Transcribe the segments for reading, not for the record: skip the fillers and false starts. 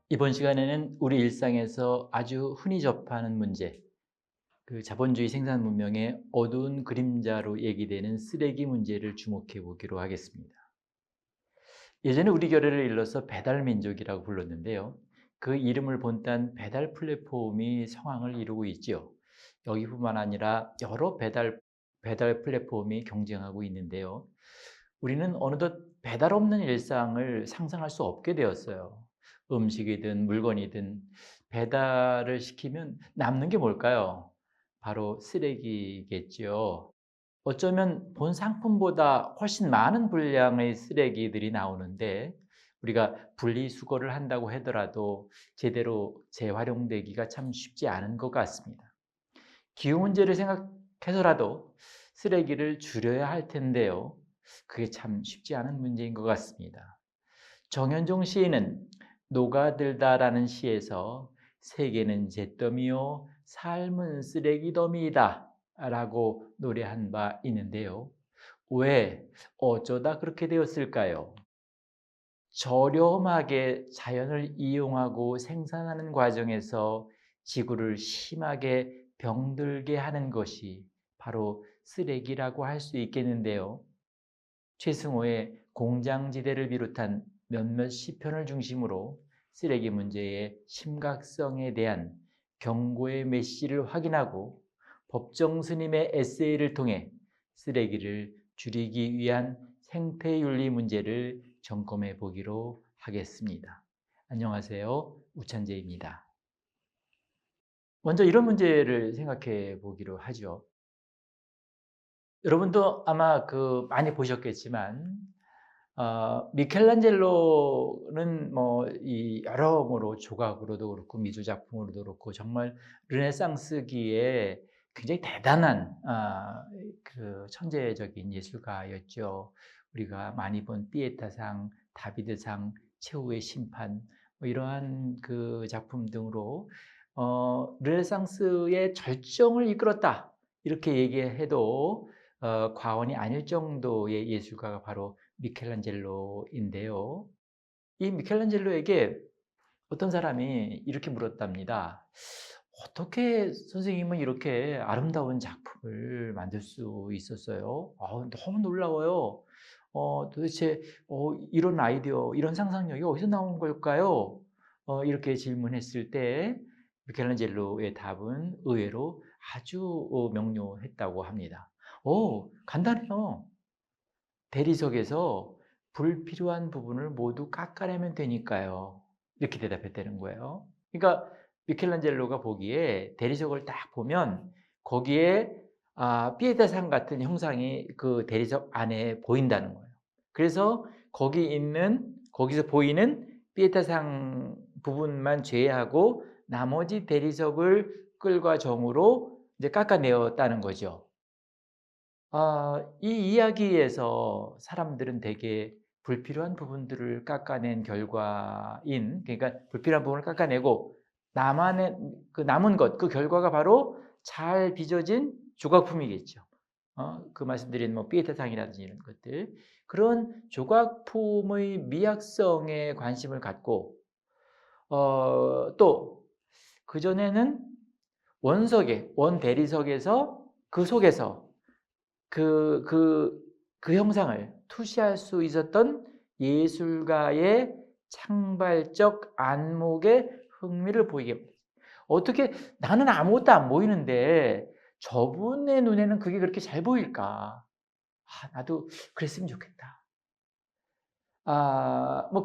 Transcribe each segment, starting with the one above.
이번 시간에는 우리 일상에서 아주 흔히 접하는 문제, 그 자본주의 생산 문명의 어두운 그림자로 얘기되는 쓰레기 문제를 주목해 보기로 하겠습니다. 예전에 우리 결의를 일러서 배달민족이라고 불렀는데요. 그 이름을 본딴 배달 플랫폼이 성황을 이루고 있지요. 여기뿐만 아니라 여러 배달 플랫폼이 경쟁하고 있는데요. 우리는 어느덧 배달 없는 일상을 상상할 수 없게 되었어요. 음식이든 물건이든 배달을 시키면 남는 게 뭘까요? 바로 쓰레기겠죠. 어쩌면 본 상품보다 훨씬 많은 분량의 쓰레기들이 나오는데 우리가 분리수거를 한다고 하더라도 제대로 재활용되기가 참 쉽지 않은 것 같습니다. 기후 문제를 생각해서라도 쓰레기를 줄여야 할 텐데요. 그게 참 쉽지 않은 문제인 것 같습니다. 정현종 시인은 녹아들다라는 시에서 세계는 잿더미요 삶은 쓰레기더미이다 라고 노래한 바 있는데요. 왜 어쩌다 그렇게 되었을까요? 저렴하게 자연을 이용하고 생산하는 과정에서 지구를 심하게 병들게 하는 것이 바로 쓰레기라고 할 수 있겠는데요. 최승호의 공장지대를 비롯한 몇몇 시편을 중심으로 쓰레기 문제의 심각성에 대한 경고의 메시지를 확인하고 법정 스님의 에세이를 통해 쓰레기를 줄이기 위한 생태윤리 문제를 점검해 보기로 하겠습니다. 안녕하세요. 우찬재입니다. 먼저 이런 문제를 생각해 보기로 하죠. 여러분도 아마 많이 보셨겠지만 미켈란젤로는 이 여러모로 조각으로도 그렇고 미술 작품으로도 그렇고 정말 르네상스기에 굉장히 대단한 그 천재적인 예술가였죠. 우리가 많이 본 피에타상, 다비드상, 최후의 심판 이러한 그 작품 등으로 르네상스의 절정을 이끌었다 이렇게 얘기해도 과언이 아닐 정도의 예술가가 바로 미켈란젤로인데요. 이 미켈란젤로에게 어떤 사람이 이렇게 물었답니다. 어떻게 선생님은 이렇게 아름다운 작품을 만들 수 있었어요? 너무 놀라워요. 도대체 이런 아이디어, 이런 상상력이 어디서 나온 걸까요? 이렇게 질문했을 때 미켈란젤로의 답은 의외로 아주 명료했다고 합니다. 간단해요. 대리석에서 불필요한 부분을 모두 깎아내면 되니까요. 이렇게 대답했다는 거예요. 그러니까 미켈란젤로가 보기에 대리석을 딱 보면 거기에 피에타상 같은 형상이 그 대리석 안에 보인다는 거예요. 그래서 거기서 보이는 피에타상 부분만 제외하고 나머지 대리석을 끌과 정으로 이제 깎아내었다는 거죠. 이 이야기에서 사람들은 대개 불필요한 부분들을 깎아낸 결과인, 그러니까 불필요한 부분을 깎아내고 남은 것, 그 결과가 바로 잘 빚어진 조각품이겠죠. 그 말씀드린 피에타상이라든지 이런 것들, 그런 조각품의 미학성에 관심을 갖고 또 그전에는 원 대리석에서 그 속에서 그, 그, 그 형상을 투시할 수 있었던 예술가의 창발적 안목에 흥미를 보이게 합니다. 어떻게 나는 아무것도 안 보이는데 저분의 눈에는 그게 그렇게 잘 보일까? 나도 그랬으면 좋겠다.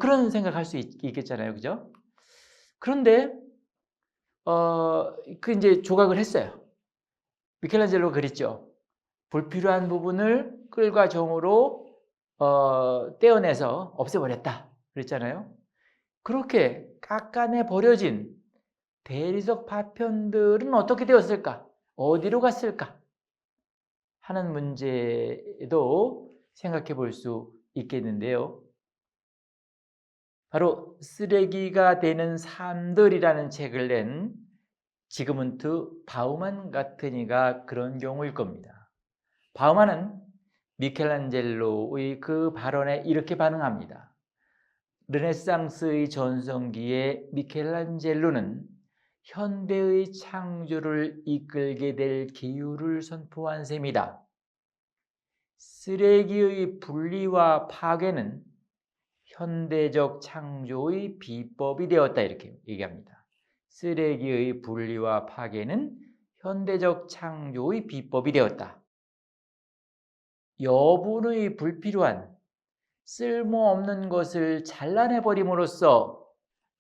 그런 생각할 수 있겠잖아요. 그죠? 그런데, 이제 조각을 했어요. 미켈란젤로가 그랬죠. 불필요한 부분을 끌과 정으로 떼어내서 없애버렸다 그랬잖아요. 그렇게 깎아내 버려진 대리석 파편들은 어떻게 되었을까? 어디로 갔을까? 하는 문제도 생각해 볼 수 있겠는데요. 바로 쓰레기가 되는 삶들이라는 책을 낸 지그문트 바우만 같은 이가 그런 경우일 겁니다. 바우만은 미켈란젤로의 그 발언에 이렇게 반응합니다. 르네상스의 전성기에 미켈란젤로는 현대의 창조를 이끌게 될 기율을 선포한 셈이다. 쓰레기의 분리와 파괴는 현대적 창조의 비법이 되었다. 이렇게 얘기합니다. 쓰레기의 분리와 파괴는 현대적 창조의 비법이 되었다. 여분의 불필요한 쓸모없는 것을 잘라내버림으로써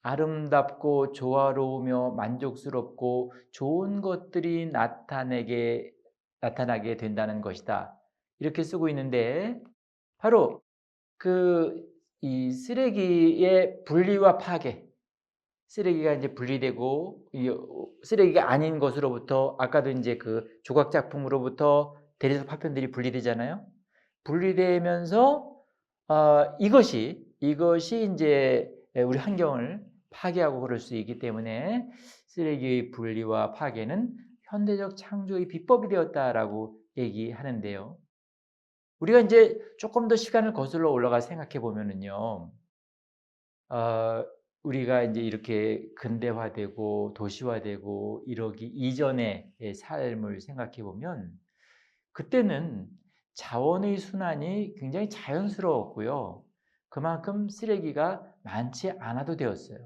아름답고 조화로우며 만족스럽고 좋은 것들이 나타나게 된다는 것이다. 이렇게 쓰고 있는데 바로 이 쓰레기의 분리와 파괴, 쓰레기가 이제 분리되고 쓰레기가 아닌 것으로부터 아까도 이제 그 조각 작품으로부터 대리석 파편들이 분리되잖아요. 분리되면서 이것이 이제 우리 환경을 파괴하고 그럴 수 있기 때문에 쓰레기의 분리와 파괴는 현대적 창조의 비법이 되었다라고 얘기하는데요. 우리가 이제 조금 더 시간을 거슬러 올라가 생각해 보면은요, 우리가 이제 이렇게 근대화되고 도시화되고 이러기 이전의 삶을 생각해 보면 그때는 자원의 순환이 굉장히 자연스러웠고요. 그만큼 쓰레기가 많지 않아도 되었어요.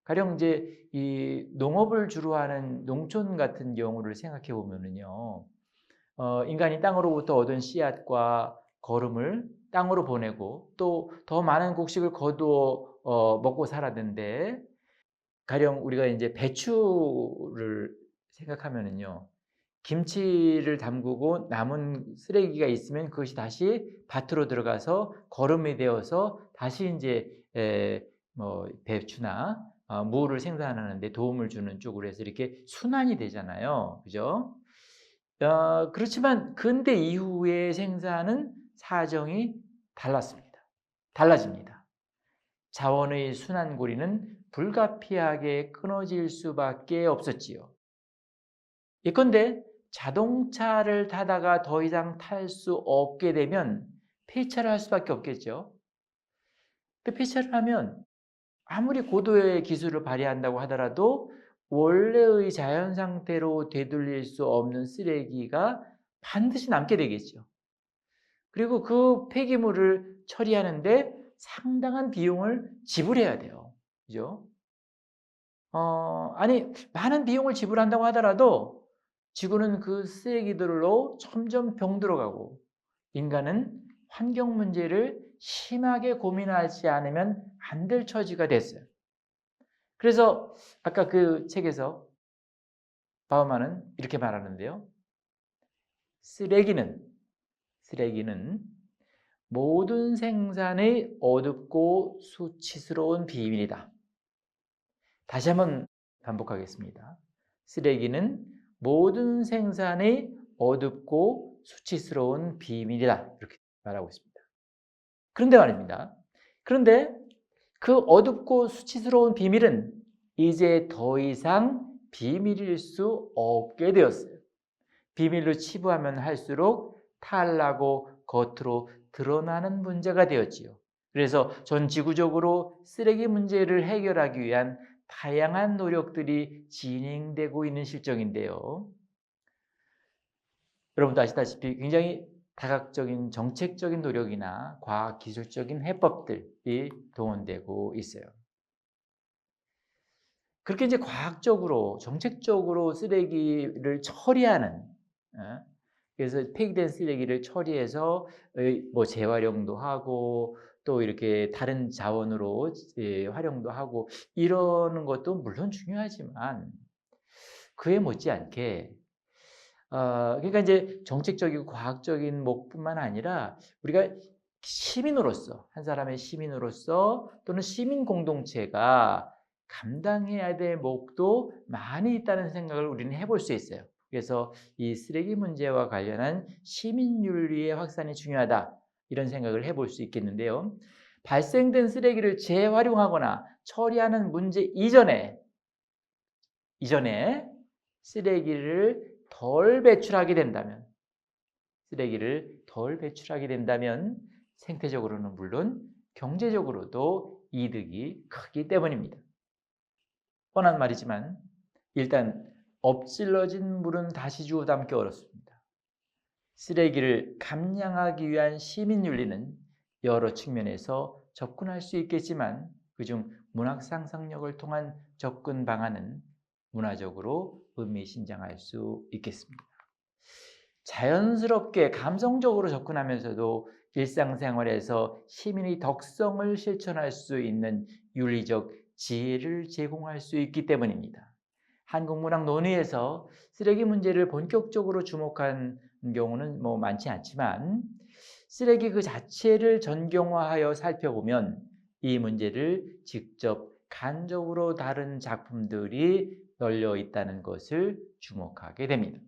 가령 이제 이 농업을 주로 하는 농촌 같은 경우를 생각해 보면은요, 인간이 땅으로부터 얻은 씨앗과 거름을 땅으로 보내고 또 더 많은 곡식을 거두어 먹고 살았는데, 가령 우리가 이제 배추를 생각하면은요, 김치를 담그고 남은 쓰레기가 있으면 그것이 다시 밭으로 들어가서 거름이 되어서 다시 이제 배추나 무를 생산하는 데 도움을 주는 쪽으로 해서 이렇게 순환이 되잖아요. 그죠? 그렇지만 근대 이후의 생산은 사정이 달라집니다. 자원의 순환고리는 불가피하게 끊어질 수밖에 없었지요. 예컨대 자동차를 타다가 더 이상 탈 수 없게 되면 폐차를 할 수밖에 없겠죠. 폐차를 하면 아무리 고도의 기술을 발휘한다고 하더라도 원래의 자연 상태로 되돌릴 수 없는 쓰레기가 반드시 남게 되겠죠. 그리고 그 폐기물을 처리하는데 상당한 비용을 지불해야 돼요. 그죠? 아니, 많은 비용을 지불한다고 하더라도 지구는 그 쓰레기들로 점점 병들어가고 인간은 환경 문제를 심하게 고민하지 않으면 안 될 처지가 됐어요. 그래서 아까 그 책에서 바우만은 이렇게 말하는데요. 쓰레기는 모든 생산의 어둡고 수치스러운 비밀이다. 다시 한번 반복하겠습니다. 쓰레기는 모든 생산의 어둡고 수치스러운 비밀이다. 이렇게 말하고 있습니다. 그런데 말입니다. 그런데 그 어둡고 수치스러운 비밀은 이제 더 이상 비밀일 수 없게 되었어요. 비밀로 치부하면 할수록 탈나고 겉으로 드러나는 문제가 되었지요. 그래서 전 지구적으로 쓰레기 문제를 해결하기 위한 다양한 노력들이 진행되고 있는 실정인데요. 여러분도 아시다시피 굉장히 다각적인 정책적인 노력이나 과학기술적인 해법들이 동원되고 있어요. 그렇게 이제 과학적으로, 정책적으로 쓰레기를 처리하는, 그래서 폐기된 쓰레기를 처리해서 뭐 재활용도 하고 또 이렇게 다른 자원으로 활용도 하고 이러는 것도 물론 중요하지만 그에 못지않게 그러니까 이제 정책적이고 과학적인 목뿐만 아니라 우리가 시민으로서, 한 사람의 시민으로서 또는 시민 공동체가 감당해야 될 몫도 많이 있다는 생각을 우리는 해볼 수 있어요. 그래서 이 쓰레기 문제와 관련한 시민윤리의 확산이 중요하다, 이런 생각을 해볼 수 있겠는데요. 발생된 쓰레기를 재활용하거나 처리하는 문제 이전에 이전에 쓰레기를 덜 배출하게 된다면 생태적으로는 물론 경제적으로도 이득이 크기 때문입니다. 뻔한 말이지만 일단 엎질러진 물은 다시 주워 담기 어렵습니다. 쓰레기를 감량하기 위한 시민윤리는 여러 측면에서 접근할 수 있겠지만 그중 문학 상상력을 통한 접근 방안은 문화적으로 의미심장할 수 있겠습니다. 자연스럽게 감성적으로 접근하면서도 일상생활에서 시민의 덕성을 실천할 수 있는 윤리적 지혜를 제공할 수 있기 때문입니다. 한국문학 논의에서 쓰레기 문제를 본격적으로 주목한 경우는 많지 않지만 쓰레기 그 자체를 전경화하여 살펴보면 이 문제를 직접 간접으로 다룬 작품들이 널려 있다는 것을 주목하게 됩니다.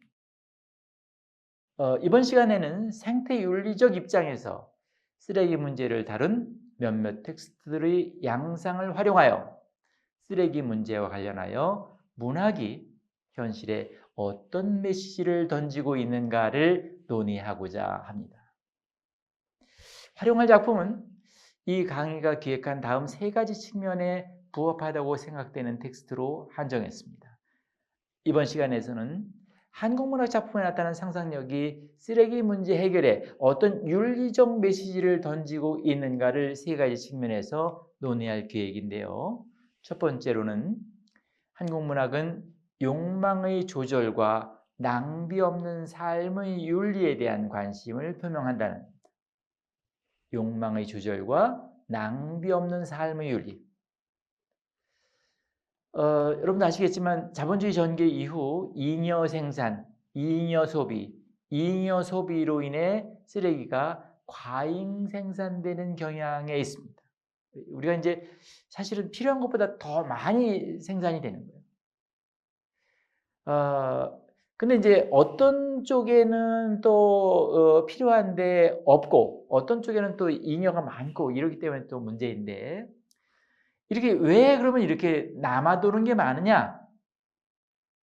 이번 시간에는 생태윤리적 입장에서 쓰레기 문제를 다룬 몇몇 텍스트들의 양상을 활용하여 쓰레기 문제와 관련하여 문학이 현실에 어떤 메시지를 던지고 있는가를 논의하고자 합니다. 활용할 작품은 이 강의가 기획한 다음 세 가지 측면에 부합하다고 생각되는 텍스트로 한정했습니다. 이번 시간에서는 한국문학 작품에 나타난 상상력이 쓰레기 문제 해결에 어떤 윤리적 메시지를 던지고 있는가를 세 가지 측면에서 논의할 계획인데요. 첫 번째로는 한국문학은 욕망의 조절과 낭비 없는 삶의 윤리에 대한 관심을 표명한다는 겁니다. 욕망의 조절과 낭비 없는 삶의 윤리. 여러분도 아시겠지만 자본주의 전개 이후 잉여 생산, 잉여 소비로 인해 쓰레기가 과잉 생산되는 경향에 있습니다. 우리가 이제 사실은 필요한 것보다 더 많이 생산이 되는 거예요. 근데 이제 어떤 쪽에는 또 필요한데 없고 어떤 쪽에는 또 잉여가 많고 이러기 때문에 또 문제인데 왜 그러면 이렇게 남아도는 게 많으냐?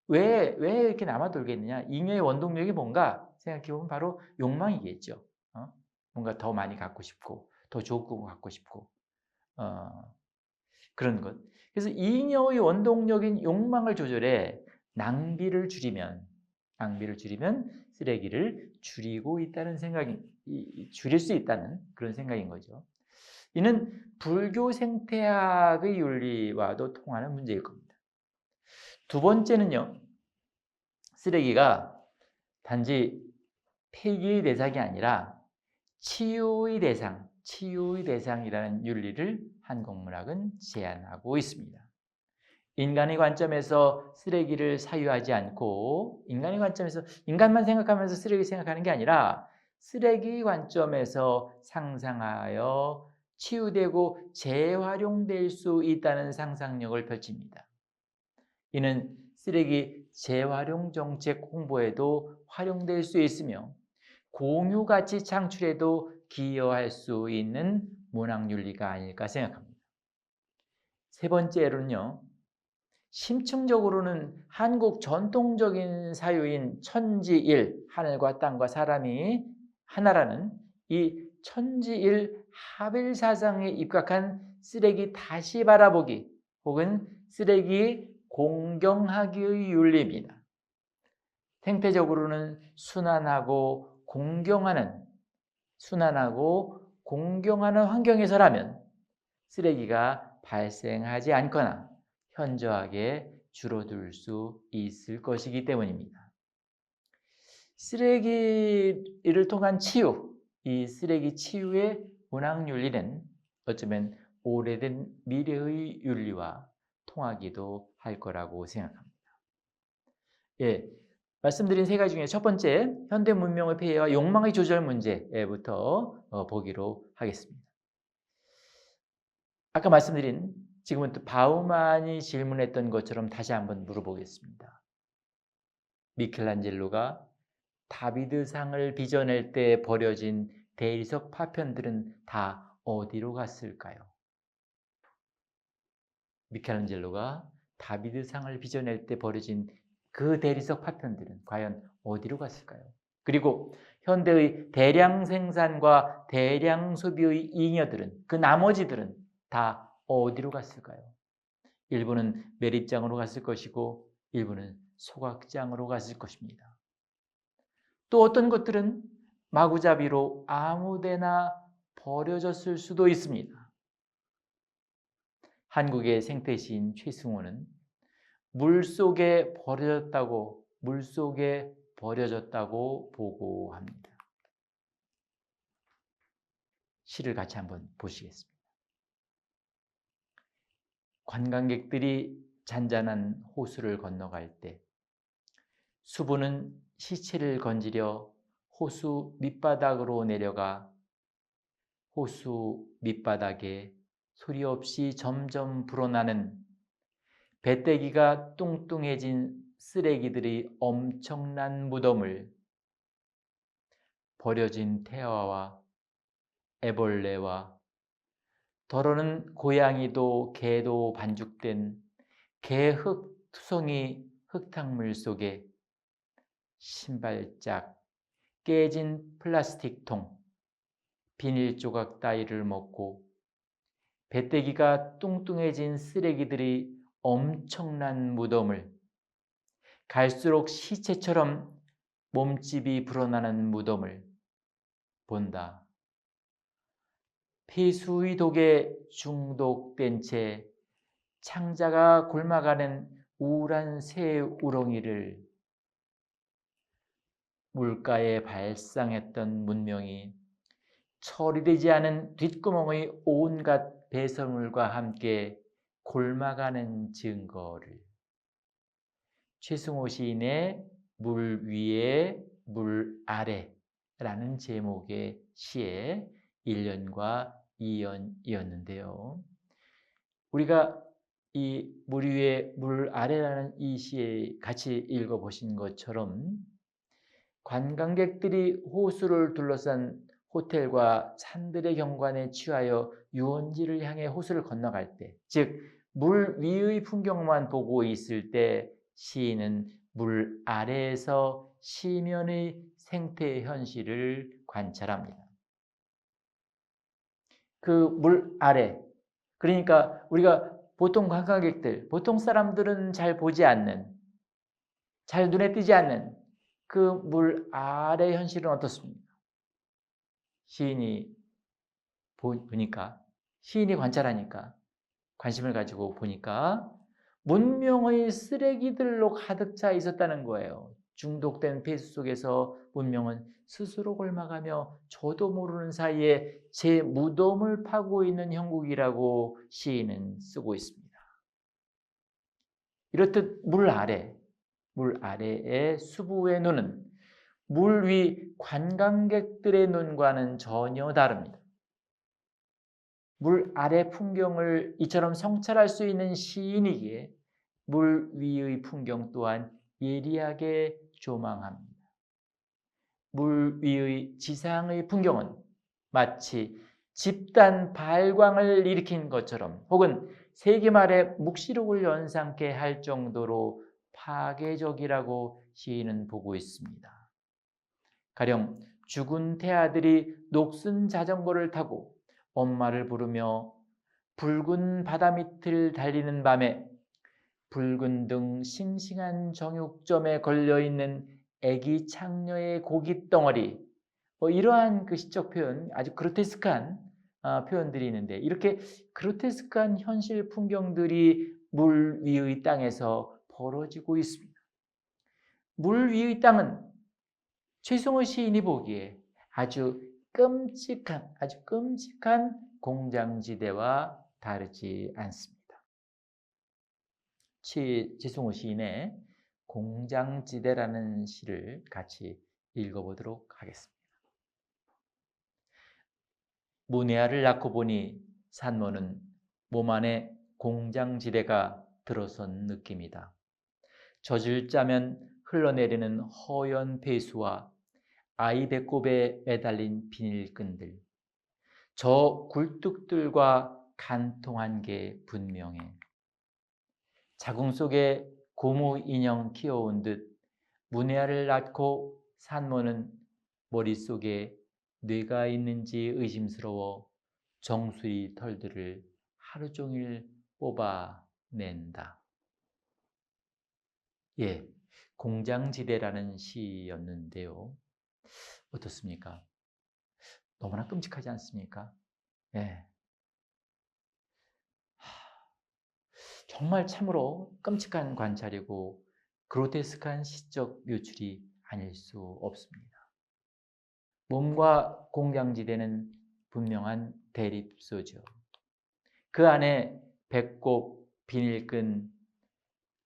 왜 이렇게 남아돌겠느냐? 잉여의 원동력이 뭔가 생각해보면 바로 욕망이겠죠. 뭔가 더 많이 갖고 싶고, 더 좋은 거 갖고 싶고, 그런 것. 그래서 잉여의 원동력인 욕망을 조절해 낭비를 줄이면 쓰레기를 줄일 수 있다는 그런 생각인 거죠. 이는 불교 생태학의 윤리와도 통하는 문제일 겁니다. 두 번째는요, 쓰레기가 단지 폐기의 대상이 아니라 치유의 대상이라는 윤리를 한국문학은 제안하고 있습니다. 인간의 관점에서 쓰레기를 사유하지 않고 인간만 생각하면서 쓰레기 생각하는 게 아니라 쓰레기 관점에서 상상하여 치유되고 재활용될 수 있다는 상상력을 펼칩니다. 이는 쓰레기 재활용 정책 홍보에도 활용될 수 있으며 공유 가치 창출에도 기여할 수 있는 문학 윤리가 아닐까 생각합니다. 세 번째로는요, 심층적으로는 한국 전통적인 사유인 천지일, 하늘과 땅과 사람이 하나라는 이 천지일 하빌 사상에 입각한 쓰레기 다시 바라보기 혹은 쓰레기 공경하기의 윤리입니다. 생태적으로는 순환하고 공경하는 환경에서라면 쓰레기가 발생하지 않거나 현저하게 줄어들 수 있을 것이기 때문입니다. 쓰레기를 통한 이 쓰레기 치유의 문학 윤리는 어쩌면 오래된 미래의 윤리와 통하기도 할 거라고 생각합니다. 말씀드린 세 가지 중에 첫 번째, 현대 문명의 폐해와 욕망의 조절 문제부터 보기로 하겠습니다. 아까 말씀드린 지금은 또 바우만이 질문했던 것처럼 다시 한번 물어보겠습니다. 미켈란젤로가 다비드상을 빚어낼 때 버려진 대리석 파편들은 다 어디로 갔을까요? 미켈란젤로가 다비드상을 빚어낼 때 벌어진 그 대리석 파편들은 과연 어디로 갔을까요? 그리고 현대의 대량 생산과 대량 소비의 잉여들은, 그 나머지들은 다 어디로 갔을까요? 일부는 매립장으로 갔을 것이고 일부는 소각장으로 갔을 것입니다. 또 어떤 것들은 마구잡이로 아무데나 버려졌을 수도 있습니다. 한국의 생태시인 최승호는 물속에 버려졌다고 보고합니다. 시를 같이 한번 보시겠습니다. 관광객들이 잔잔한 호수를 건너갈 때 수부는 시체를 건지려 호수 밑바닥으로 내려가 호수 밑바닥에 소리 없이 점점 불어나는 배때기가 뚱뚱해진 쓰레기들의 엄청난 무덤을 버려진 태아와 애벌레와 더러는 고양이도 개도 반죽된 개흙투성이 흙탕물 속에 신발짝, 깨진 플라스틱 통, 비닐 조각 따위를 먹고 배때기가 뚱뚱해진 쓰레기들이 엄청난 무덤을, 갈수록 시체처럼 몸집이 불어나는 무덤을 본다. 폐수의 독에 중독된 채 창자가 곪아가는 우울한 새 우렁이를 물가에 발상했던 문명이 처리되지 않은 뒷구멍의 온갖 배설물과 함께 곪아가는 증거를, 최승호 시인의 물 위에 물 아래라는 제목의 시의 1년과 2연이었는데요. 우리가 이 물 위에 물 아래라는 이 시에 같이 읽어보신 것처럼 관광객들이 호수를 둘러싼 호텔과 산들의 경관에 취하여 유원지를 향해 호수를 건너갈 때, 즉 물 위의 풍경만 보고 있을 때 시인은 물 아래에서 시면의 생태 현실을 관찰합니다. 그 물 아래, 그러니까 우리가 보통 관광객들, 보통 사람들은 잘 보지 않는, 잘 눈에 띄지 않는 그 물 아래 현실은 어떻습니까? 시인이 보니까, 시인이 관찰하니까, 관심을 가지고 보니까 문명의 쓰레기들로 가득 차 있었다는 거예요. 중독된 폐수 속에서 문명은 스스로 곪아가며 저도 모르는 사이에 제 무덤을 파고 있는 형국이라고 시인은 쓰고 있습니다. 이렇듯 물 아래의 수부의 눈은 물 위 관광객들의 눈과는 전혀 다릅니다. 물 아래 풍경을 이처럼 성찰할 수 있는 시인이기에 물 위의 풍경 또한 예리하게 조망합니다. 물 위의 지상의 풍경은 마치 집단 발광을 일으킨 것처럼 혹은 세기말에 묵시록을 연상케 할 정도로 파괴적이라고 시인은 보고 있습니다. 가령 죽은 태아들이 녹슨 자전거를 타고 엄마를 부르며 붉은 바다 밑을 달리는 밤에 붉은 등 싱싱한 정육점에 걸려있는 애기 창녀의 고깃 덩어리, 이러한 그 시적 표현, 아주 그로테스크한 표현들이 있는데, 이렇게 그로테스크한 현실 풍경들이 물 위의 땅에서 벌어지고 있습니다. 물 위의 땅은 최승호 시인이 보기에 아주 끔찍한 공장지대와 다르지 않습니다. 최승호 시인의 공장지대라는 시를 같이 읽어보도록 하겠습니다. 문혜아를 낳고 보니 산모는 몸 안에 공장지대가 들어선 느낌이다. 젖을 짜면 흘러내리는 허연 폐수와 아이 배꼽에 매달린 비닐끈들, 저 굴뚝들과 간통한 게 분명해. 자궁 속에 고무 인형 키워온 듯 문해아를 낳고 산모는 머릿속에 뇌가 있는지 의심스러워 정수리 털들을 하루 종일 뽑아낸다. 예, 공장지대라는 시였는데요. 어떻습니까? 너무나 끔찍하지 않습니까? 예. 정말 참으로 끔찍한 관찰이고 그로테스크한 시적 묘출이 아닐 수 없습니다. 몸과 공장지대는 분명한 대립소죠. 그 안에 배꼽, 비닐끈,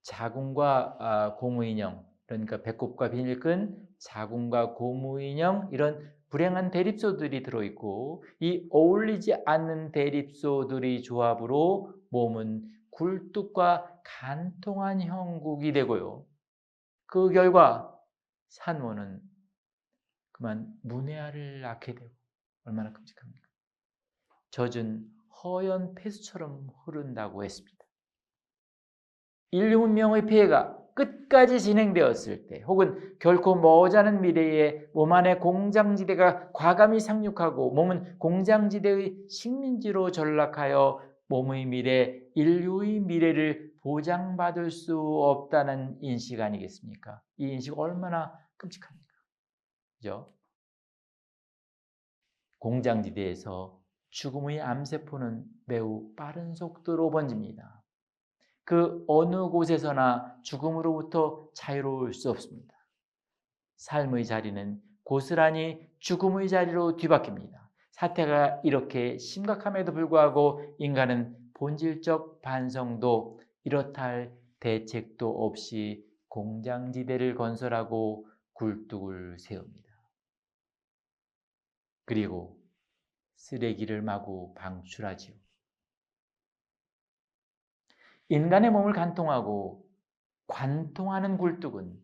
자궁과 고무인형, 그러니까 배꼽과 비닐끈, 자궁과 고무인형 이런 불행한 대립소들이 들어있고 이 어울리지 않는 대립소들의 조합으로 몸은 굴뚝과 간통한 형국이 되고요. 그 결과 산모는 그만 문해아를 낳게 되고 얼마나 끔찍합니까? 젖은 허연 폐수처럼 흐른다고 했습니다. 인류 문명의 폐해가 끝까지 진행되었을 때 혹은 결코 머지않은 미래에 몸 안에 공장지대가 과감히 상륙하고 몸은 공장지대의 식민지로 전락하여 몸의 미래, 인류의 미래를 보장받을 수 없다는 인식 아니겠습니까? 이 인식 얼마나 끔찍합니까? 그죠? 공장지대에서 죽음의 암세포는 매우 빠른 속도로 번집니다. 그 어느 곳에서나 죽음으로부터 자유로울 수 없습니다. 삶의 자리는 고스란히 죽음의 자리로 뒤바뀝니다. 사태가 이렇게 심각함에도 불구하고 인간은 본질적 반성도 이렇다 할 대책도 없이 공장지대를 건설하고 굴뚝을 세웁니다. 그리고 쓰레기를 마구 방출하지요. 인간의 몸을 관통하고 관통하는 굴뚝은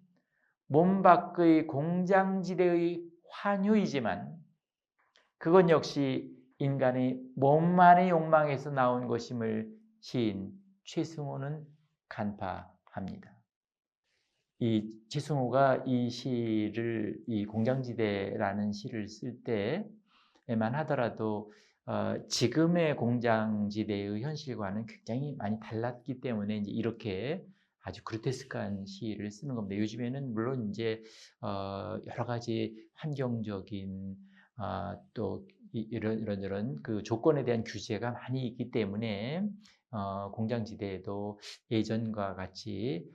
몸 밖의 공장지대의 환유이지만 그건 역시 인간의 몸만의 욕망에서 나온 것임을 시인 최승호는 간파합니다. 이 최승호가 이 시를 이 공장지대라는 시를 쓸 때에만 하더라도 지금의 공장지대의 현실과는 굉장히 많이 달랐기 때문에 이제 이렇게 아주 그로테스크한 시를 쓰는 겁니다. 요즘에는 물론 이제 여러 가지 환경적인 또 이런 그 조건에 대한 규제가 많이 있기 때문에 공장지대에도 예전과 같이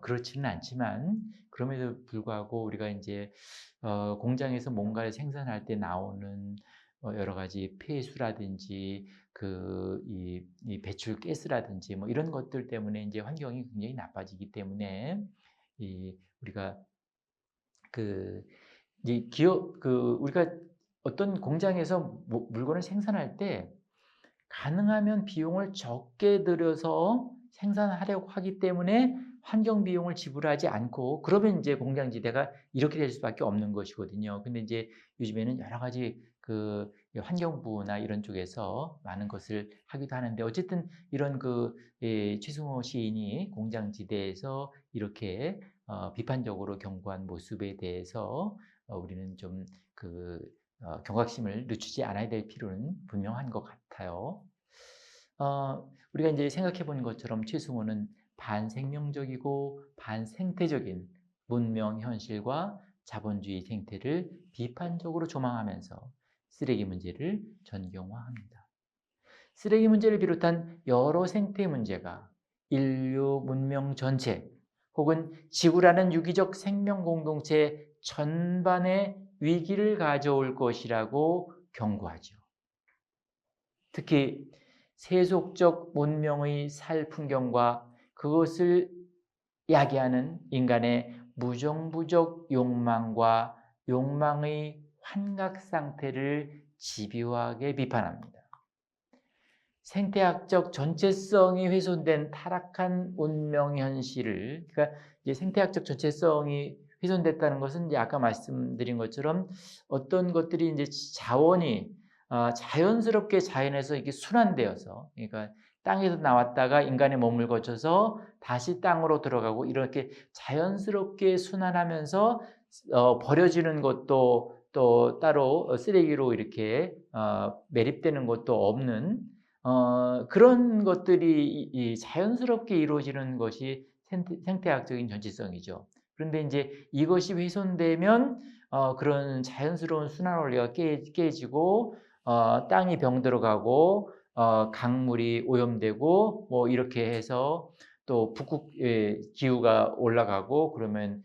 그렇지는 않지만 그럼에도 불구하고 우리가 이제 공장에서 뭔가를 생산할 때 나오는 여러 가지 폐수라든지 이 배출 가스라든지 뭐 이런 것들 때문에 이제 환경이 굉장히 나빠지기 때문에 우리가 우리가 어떤 공장에서 물건을 생산할 때 가능하면 비용을 적게 들여서 생산하려고 하기 때문에 환경 비용을 지불하지 않고 그러면 이제 공장지대가 이렇게 될 수밖에 없는 것이거든요. 근데 이제 요즘에는 여러 가지 환경부나 이런 쪽에서 많은 것을 하기도 하는데 어쨌든 이런 최승호 시인이 공장지대에서 이렇게 비판적으로 경고한 모습에 대해서 우리는 좀 경각심을 늦추지 않아야 될 필요는 분명한 것 같아요. 우리가 이제 생각해 본 것처럼 최승호는 반생명적이고 반생태적인 문명 현실과 자본주의 생태를 비판적으로 조망하면서 쓰레기 문제를 전경화합니다. 쓰레기 문제를 비롯한 여러 생태 문제가 인류 문명 전체 혹은 지구라는 유기적 생명 공동체 전반에 위기를 가져올 것이라고 경고하죠. 특히 세속적 문명의 살 풍경과 그것을 야기하는 인간의 무정부적 욕망과 욕망의 환각 상태를 집요하게 비판합니다. 생태학적 전체성이 훼손된 타락한 운명 현실을, 그러니까 이제 생태학적 전체성이 훼손됐다는 것은 이제 아까 말씀드린 것처럼 어떤 것들이 이제 자원이 자연스럽게 자연에서 이게 순환되어서, 그러니까 땅에서 나왔다가 인간의 몸을 거쳐서 다시 땅으로 들어가고 이렇게 자연스럽게 순환하면서 버려지는 것도 또 따로 쓰레기로 이렇게 매립되는 것도 없는 그런 것들이 자연스럽게 이루어지는 것이 생태학적인 전지성이죠. 그런데 이제 이것이 훼손되면 그런 자연스러운 순환 원리가 깨지고 땅이 병들어가고 강물이 오염되고 뭐 이렇게 해서 또 북극 기후가 올라가고 그러면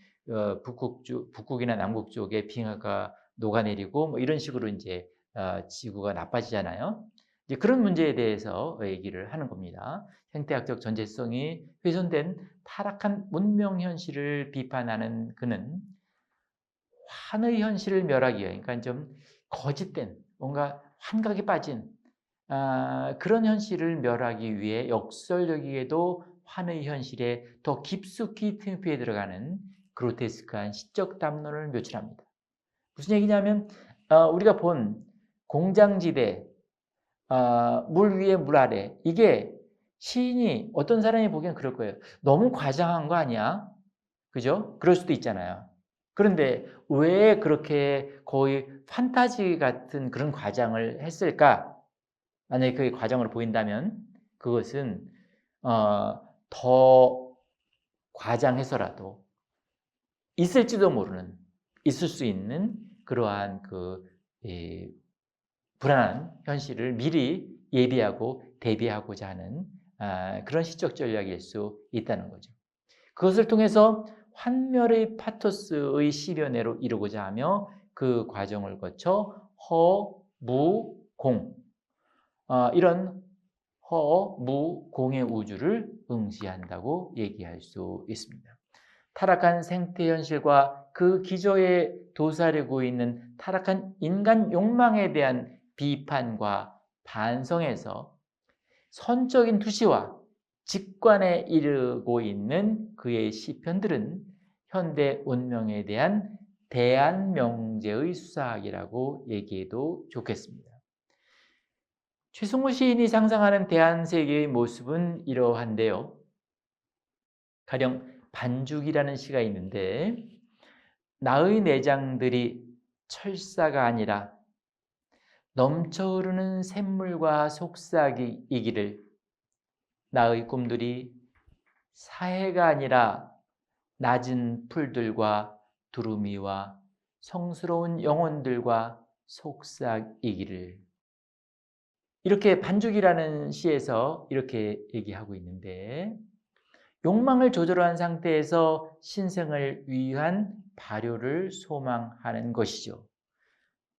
북극이나 남극 쪽에 빙하가 녹아내리고 뭐 이런 식으로 이제 지구가 나빠지잖아요. 이제 그런 문제에 대해서 얘기를 하는 겁니다. 생태학적 전제성이 훼손된 타락한 문명 현실을 비판하는 그는 환의 현실을 멸하기 위해, 그러니까 좀 거짓된 뭔가 환각에 빠진 그런 현실을 멸하기 위해 역설적이게도 환의 현실에 더 깊숙이 틈피해 들어가는 그로테스크한 시적 담론을 묘출합니다. 무슨 얘기냐면 우리가 본 공장지대, 물 위에 물 아래, 이게 시인이 어떤 사람이 보기엔 그럴 거예요. 너무 과장한 거 아니야? 그죠? 그럴 수도 있잖아요. 그런데 왜 그렇게 거의 판타지 같은 그런 과장을 했을까? 만약에 그게 과장으로 보인다면 그것은 더 과장해서라도 있을 수 있는 그러한 불안한 현실을 미리 예비하고 대비하고자 하는 그런 시적 전략일 수 있다는 거죠. 그것을 통해서 환멸의 파토스의 실현회로 이루고자 하며 그 과정을 거쳐 허, 무, 공 이런 허, 무, 공의 우주를 응시한다고 얘기할 수 있습니다. 타락한 생태 현실과 그 기저에 도사리고 있는 타락한 인간 욕망에 대한 비판과 반성에서 선적인 투시와 직관에 이르고 있는 그의 시편들은 현대 운명에 대한 대안명제의 수사학이라고 얘기해도 좋겠습니다. 최승호 시인이 상상하는 대안세계의 모습은 이러한데요. 가령 반죽이라는 시가 있는데 나의 내장들이 철사가 아니라 넘쳐 흐르는 샘물과 속삭이기를, 나의 꿈들이 사해가 아니라 낮은 풀들과 두루미와 성스러운 영혼들과 속삭이기를. 이렇게 반죽이라는 시에서 이렇게 얘기하고 있는데 욕망을 조절한 상태에서 신생을 위한 발효를 소망하는 것이죠.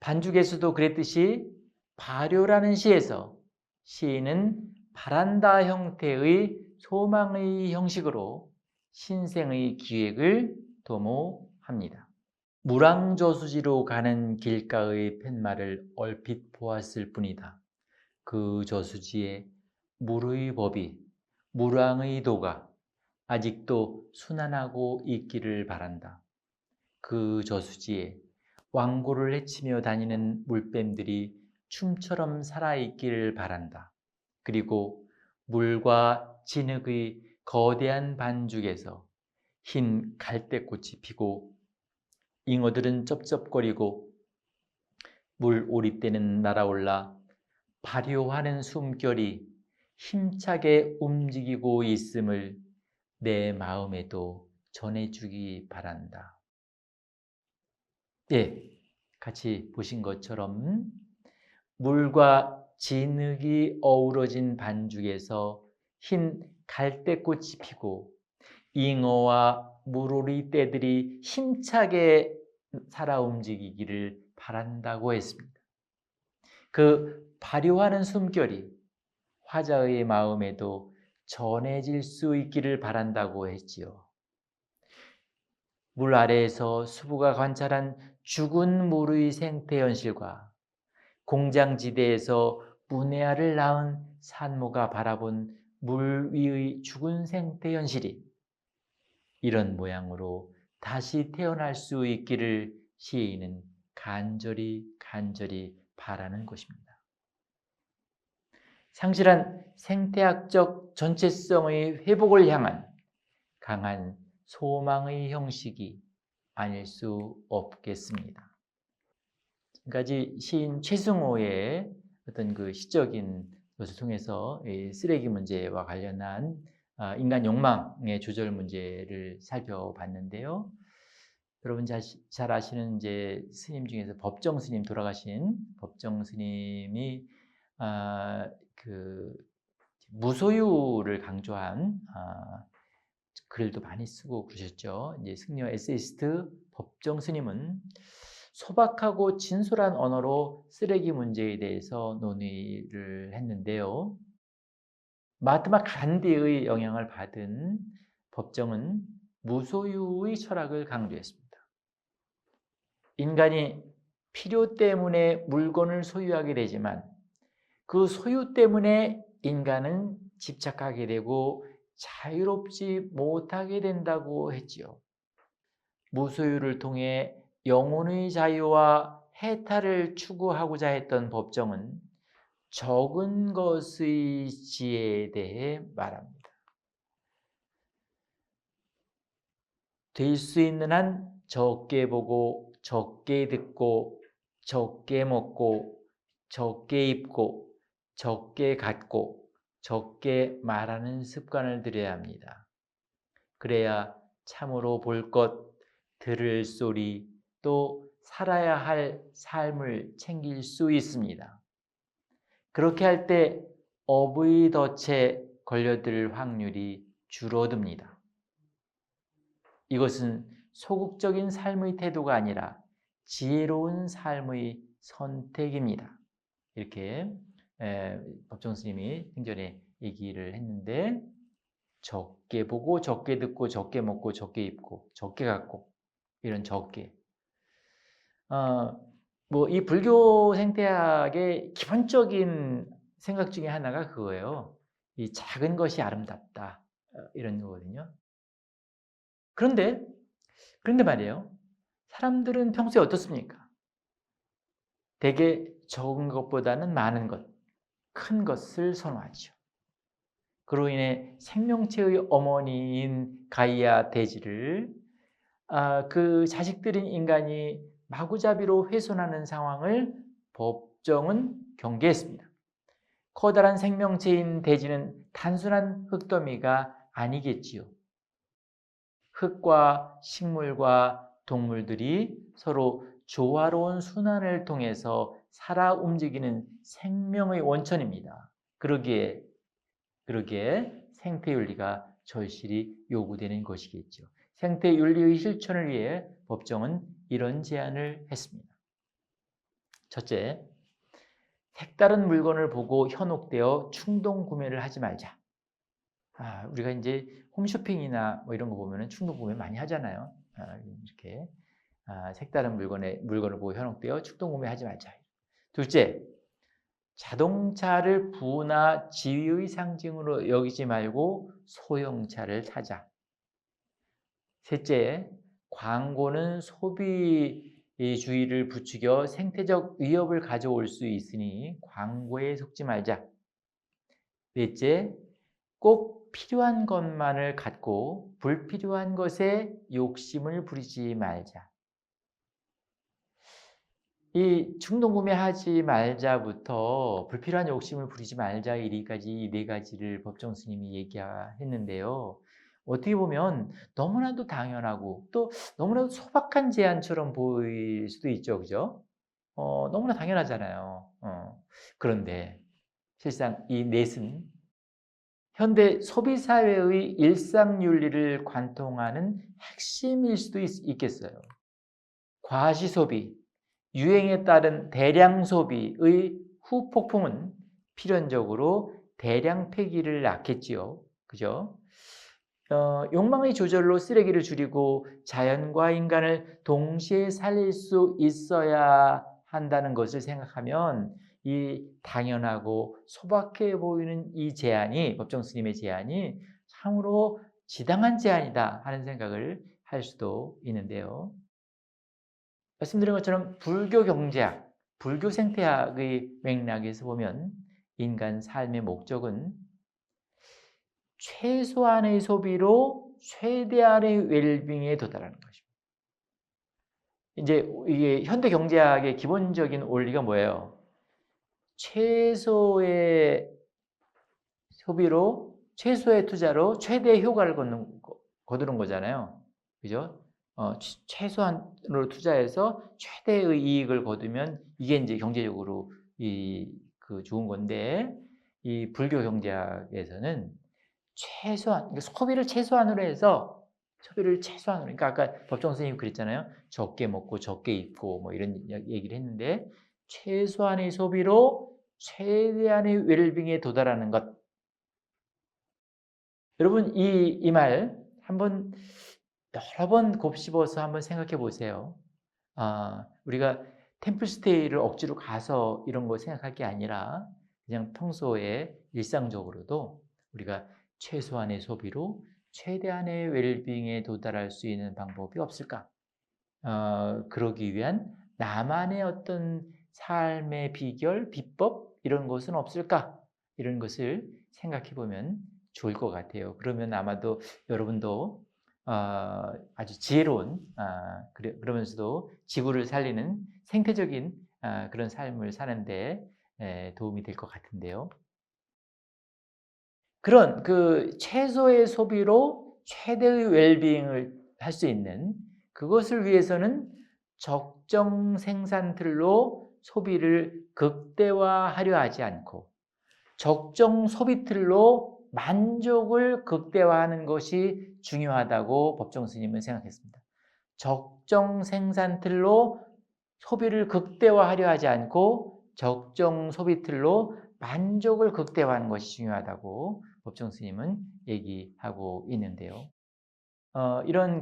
반죽에서도 그랬듯이 발효라는 시에서 시인은 바란다 형태의 소망의 형식으로 신생의 기획을 도모합니다. 무랑저수지로 가는 길가의 팻말을 얼핏 보았을 뿐이다. 그 저수지에 물의 법이, 무랑의 도가 아직도 순환하고 있기를 바란다. 그 저수지에 왕고를 헤치며 다니는 물뱀들이 춤처럼 살아있기를 바란다. 그리고 물과 진흙의 거대한 반죽에서 흰 갈대꽃이 피고 잉어들은 쩝쩝거리고 물 오리떼는 날아올라 발효하는 숨결이 힘차게 움직이고 있음을 내 마음에도 전해주기 바란다. 예, 같이 보신 것처럼 물과 진흙이 어우러진 반죽에서 흰 갈대꽃이 피고 잉어와 물오리 떼들이 힘차게 살아 움직이기를 바란다고 했습니다. 그 발효하는 숨결이 화자의 마음에도 전해질 수 있기를 바란다고 했지요. 물 아래에서 수부가 관찰한 죽은 물의 생태 현실과 공장지대에서 문해아를 낳은 산모가 바라본 물 위의 죽은 생태 현실이 이런 모양으로 다시 태어날 수 있기를 시인은 간절히 바라는 것입니다. 상실한 생태학적 전체성의 회복을 향한 강한 소망의 형식이 아닐 수 없겠습니다. 지금까지 시인 최승호의 어떤 그 시적인 것을 통해서 이 쓰레기 문제와 관련한 인간 욕망의 조절 문제를 살펴봤는데요. 여러분 잘 아시는 이제 스님 중에서 법정 스님, 돌아가신 법정 스님이 그 무소유를 강조한 글도 많이 쓰고 그러셨죠. 이제 승려 에세이스트 법정 스님은 소박하고 진솔한 언어로 쓰레기 문제에 대해서 논의를 했는데요. 마하트마 간디의 영향을 받은 법정은 무소유의 철학을 강조했습니다. 인간이 필요 때문에 물건을 소유하게 되지만 그 소유 때문에 인간은 집착하게 되고 자유롭지 못하게 된다고 했지요. 무소유를 통해 영혼의 자유와 해탈을 추구하고자 했던 법정은 적은 것의 지혜에 대해 말합니다. 될 수 있는 한 적게 보고 적게 듣고 적게 먹고 적게 입고 적게 갖고 적게 말하는 습관을 들여야 합니다. 그래야 참으로 볼 것, 들을 소리, 또 살아야 할 삶을 챙길 수 있습니다. 그렇게 할 때 업의 덫에 걸려들 확률이 줄어듭니다. 이것은 소극적인 삶의 태도가 아니라 지혜로운 삶의 선택입니다. 이렇게 법정 스님이 생전에 얘기를 했는데, 적게 보고 적게 듣고 적게 먹고 적게 입고 적게 갖고, 이런 적게. 뭐 이 불교 생태학의 기본적인 생각 중에 하나가 그거예요. 이 작은 것이 아름답다, 이런 거거든요. 그런데 말이에요. 사람들은 평소에 어떻습니까? 대개 적은 것보다는 많은 것, 큰 것을 선호하죠. 그로 인해 생명체의 어머니인 가이아 대지를 그 자식들인 인간이 마구잡이로 훼손하는 상황을 법정은 경계했습니다. 커다란 생명체인 대지는 단순한 흙더미가 아니겠지요. 흙과 식물과 동물들이 서로 조화로운 순환을 통해서 살아 움직이는 생명의 원천입니다. 그러기에 생태윤리가 절실히 요구되는 것이겠죠. 생태윤리의 실천을 위해 법정은 이런 제안을 했습니다. 첫째, 색다른 물건을 보고 현혹되어 충동 구매를 하지 말자. 우리가 이제 홈쇼핑이나 뭐 이런 거 보면은 충동 구매 많이 하잖아요. 이렇게 색다른 물건을 보고 현혹되어 충동 구매하지 말자. 둘째, 자동차를 부나 지위의 상징으로 여기지 말고 소형차를 타자. 셋째, 광고는 소비주의를 부추겨 생태적 위협을 가져올 수 있으니 광고에 속지 말자. 넷째, 꼭 필요한 것만을 갖고 불필요한 것에 욕심을 부리지 말자. 이 충동구매하지 말자부터 불필요한 욕심을 부리지 말자, 이 네 가지를 법정 스님이 얘기했는데요. 어떻게 보면 너무나도 당연하고 또 너무나도 소박한 제안처럼 보일 수도 있죠, 그죠? 너무나 당연하잖아요. 그런데 실상 이 넷은 현대 소비사회의 일상윤리를 관통하는 핵심일 수도 있겠어요. 과시소비, 유행에 따른 대량 소비의 후폭풍은 필연적으로 대량 폐기를 낳겠지요. 그죠? 욕망의 조절로 쓰레기를 줄이고 자연과 인간을 동시에 살릴 수 있어야 한다는 것을 생각하면 이 당연하고 소박해 보이는 이 제안이, 법정 스님의 제안이 참으로 지당한 제안이다 하는 생각을 할 수도 있는데요. 말씀드린 것처럼 불교 경제학, 불교 생태학의 맥락에서 보면 인간 삶의 목적은 최소한의 소비로 최대한의 웰빙에 도달하는 것입니다. 이제 이게 현대 경제학의 기본적인 원리가 뭐예요? 최소의 소비로, 최소의 투자로 최대의 효과를 거두는 거잖아요. 그죠? 최소한으로 투자해서 최대의 이익을 거두면 이게 이제 경제적으로 좋은 건데, 이 불교 경제학에서는 그러니까 소비를 최소한으로 해서, 그러니까 아까 법정 선생님이 그랬잖아요. 적게 먹고 적게 입고 뭐 이런 얘기를 했는데, 최소한의 소비로 최대한의 웰빙에 도달하는 것. 여러분 이 말 한번 여러 번 곱씹어서 한번 생각해 보세요. 우리가 템플스테이를 억지로 가서 이런 거 생각할 게 아니라 그냥 평소에 일상적으로도 우리가 최소한의 소비로 최대한의 웰빙에 도달할 수 있는 방법이 없을까? 그러기 위한 나만의 어떤 삶의 비결, 비법 이런 것은 없을까? 이런 것을 생각해 보면 좋을 것 같아요. 그러면 아마도 여러분도 아주 지혜로운, 그러면서도 지구를 살리는 생태적인 그런 삶을 사는데 도움이 될 것 같은데요. 그런 그 최소의 소비로 최대의 웰빙을 할 수 있는, 그것을 위해서는 적정 생산틀로 소비를 극대화하려 하지 않고 적정 소비틀로 만족을 극대화하는 것이 중요하다고 법정 스님은 생각했습니다. 적정 생산틀로 소비를 극대화하려 하지 않고 적정 소비틀로 만족을 극대화하는 것이 중요하다고 법정 스님은 얘기하고 있는데요. 이런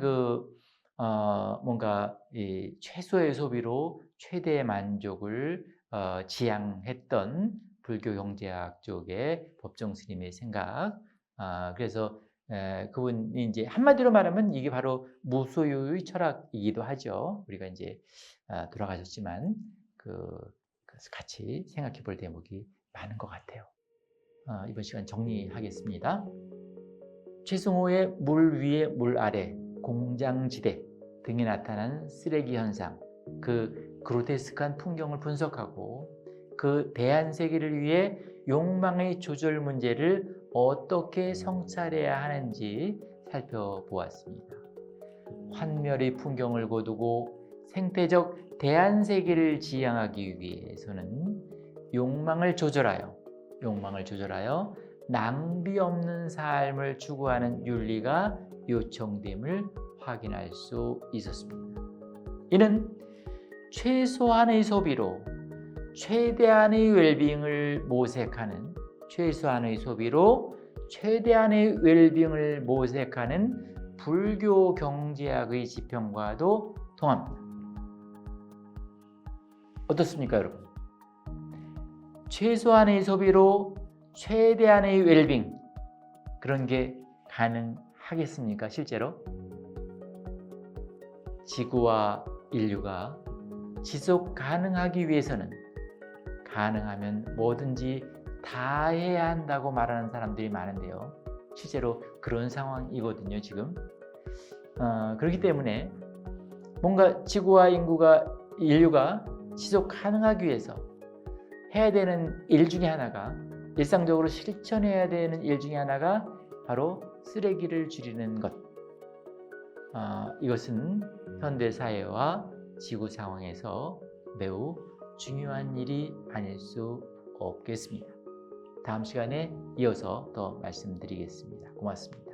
뭔가 이 최소의 소비로 최대의 만족을 지향했던 불교 경제학 쪽의 법정 스님의 생각. 그래서 그분이 이제 한마디로 말하면 이게 바로 무소유의 철학이기도 하죠. 우리가 이제 돌아가셨지만 같이 생각해 볼 대목이 많은 것 같아요. 이번 시간 정리하겠습니다. 최승호의 물 위에 물 아래, 공장지대 등에 나타난 쓰레기 현상, 그 그로테스크한 풍경을 분석하고 그 대안세계를 위해 욕망의 조절 문제를 어떻게 성찰해야 하는지 살펴보았습니다. 환멸의 풍경을 거두고 생태적 대안세계를 지향하기 위해서는 욕망을 조절하여 낭비 없는 삶을 추구하는 윤리가 요청됨을 확인할 수 있었습니다. 이는 최소한의 소비로 최대한의 웰빙을 모색하는 불교 경제학의 지평과도 통합니다. 어떻습니까, 여러분? 최소한의 소비로 최대한의 웰빙, 그런 게 가능하겠습니까, 실제로? 지구와 인류가 지속 가능하기 위해서는 가능하면 뭐든지 다 해야 한다고 말하는 사람들이 많은데요. 실제로 그런 상황이거든요, 지금. 그렇기 때문에 뭔가 지구와 인류가 지속 가능하기 위해서 해야 되는 일 중에 하나가, 일상적으로 실천해야 되는 일 중에 하나가 바로 쓰레기를 줄이는 것. 이것은 현대사회와 지구 상황에서 매우 중요한 일이 아닐 수 없겠습니다. 다음 시간에 이어서 더 말씀드리겠습니다. 고맙습니다.